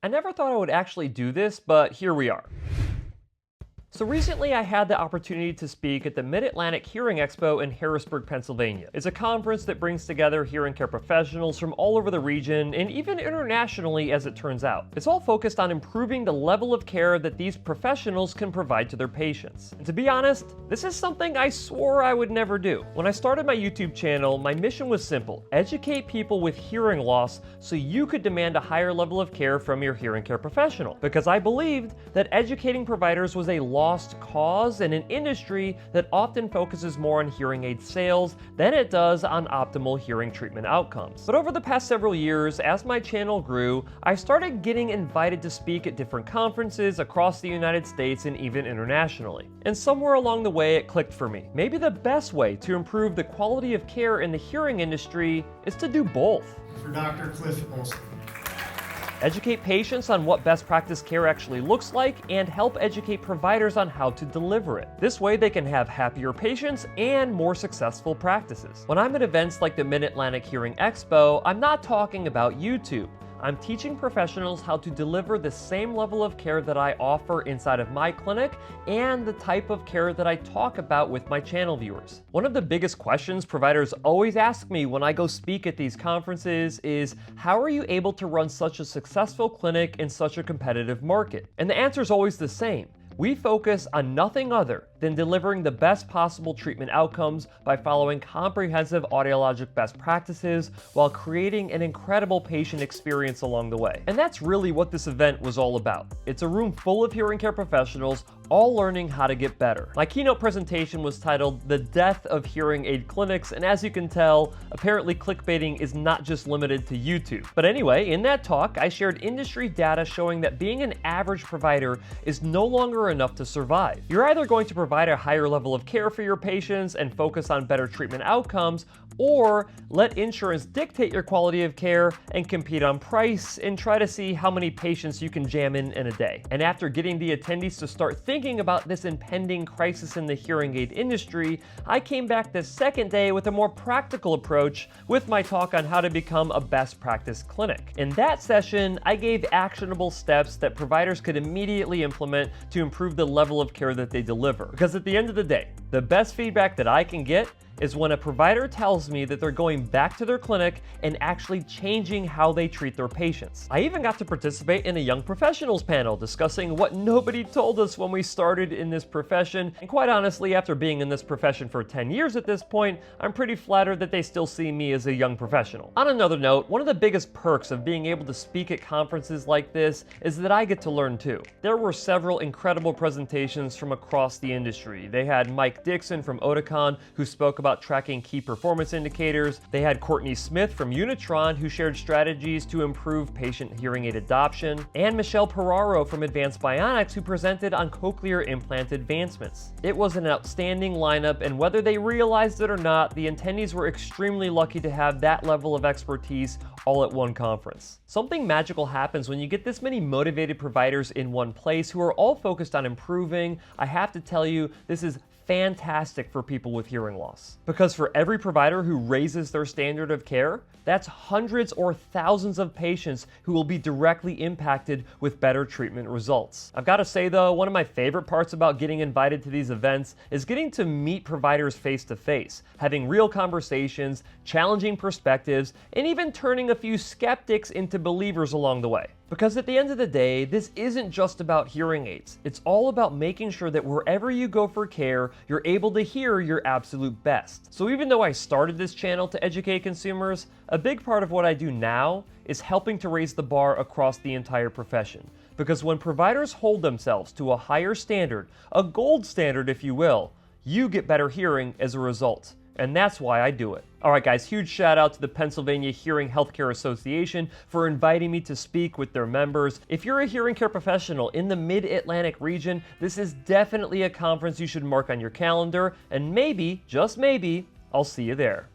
I never thought I would actually do this, but here we are. So recently I had the opportunity to speak at the Mid-Atlantic Hearing Expo in Harrisburg, Pennsylvania. It's a conference that brings together hearing care professionals from all over the region and even internationally, as it turns out. It's all focused on improving the level of care that these professionals can provide to their patients. And to be honest, this is something I swore I would never do. When I started my YouTube channel, my mission was simple: educate people with hearing loss so you could demand a higher level of care from your hearing care professional. Because I believed that educating providers was a lost cause in an industry that often focuses more on hearing aid sales than it does on optimal hearing treatment outcomes. But over the past several years, as my channel grew, I started getting invited to speak at different conferences across the United States and even internationally. And somewhere along the way, it clicked for me. Maybe the best way to improve the quality of care in the hearing industry is to do both. For Dr. Cliff Olson. Educate patients on what best practice care actually looks like and help educate providers on how to deliver it. This way they can have happier patients and more successful practices. When I'm at events like the Mid-Atlantic Hearing Expo, I'm not talking about YouTube. I'm teaching professionals how to deliver the same level of care that I offer inside of my clinic and the type of care that I talk about with my channel viewers. One of the biggest questions providers always ask me when I go speak at these conferences is, how are you able to run such a successful clinic in such a competitive market? And the answer is always the same. We focus on nothing other than delivering the best possible treatment outcomes by following comprehensive audiologic best practices while creating an incredible patient experience along the way. And that's really what this event was all about. It's a room full of hearing care professionals all learning how to get better. My keynote presentation was titled "The Death of Hearing Aid Clinics," and as you can tell, apparently clickbaiting is not just limited to YouTube. But anyway, in that talk, I shared industry data showing that being an average provider is no longer enough to survive. You're either going to provide a higher level of care for your patients and focus on better treatment outcomes, or let insurance dictate your quality of care and compete on price and try to see how many patients you can jam in a day. And after getting the attendees to start thinking about this impending crisis in the hearing aid industry, I came back the second day with a more practical approach with my talk on how to become a best practice clinic. In that session, I gave actionable steps that providers could immediately implement to improve the level of care that they deliver. Because at the end of the day, the best feedback that I can get is when a provider tells me that they're going back to their clinic and actually changing how they treat their patients. I even got to participate in a young professionals panel discussing what nobody told us when we started in this profession. And quite honestly, after being in this profession for 10 years at this point, I'm pretty flattered that they still see me as a young professional. On another note, one of the biggest perks of being able to speak at conferences like this is that I get to learn too. There were several incredible presentations from across the industry. They had Mike Dixon from Oticon, who spoke about tracking key performance indicators. They had Courtney Smith from Unitron, who shared strategies to improve patient hearing aid adoption, and Michelle Perraro from Advanced Bionics, who presented on cochlear implant advancements. It was an outstanding lineup, and whether they realized it or not, the attendees were extremely lucky to have that level of expertise all at one conference. Something magical happens when you get this many motivated providers in one place who are all focused on improving. I have to tell you, this is fantastic for people with hearing loss. Because for every provider who raises their standard of care, that's hundreds or thousands of patients who will be directly impacted with better treatment results. I've got to say though, one of my favorite parts about getting invited to these events is getting to meet providers face to face, having real conversations, challenging perspectives, and even turning a few skeptics into believers along the way. Because at the end of the day, this isn't just about hearing aids. It's all about making sure that wherever you go for care, you're able to hear your absolute best. So even though I started this channel to educate consumers, a big part of what I do now is helping to raise the bar across the entire profession. Because when providers hold themselves to a higher standard, a gold standard if you will, you get better hearing as a result. And that's why I do it. All right, guys, huge shout out to the Pennsylvania Hearing Healthcare Association for inviting me to speak with their members. If you're a hearing care professional in the Mid-Atlantic region, this is definitely a conference you should mark on your calendar, and maybe, just maybe, I'll see you there.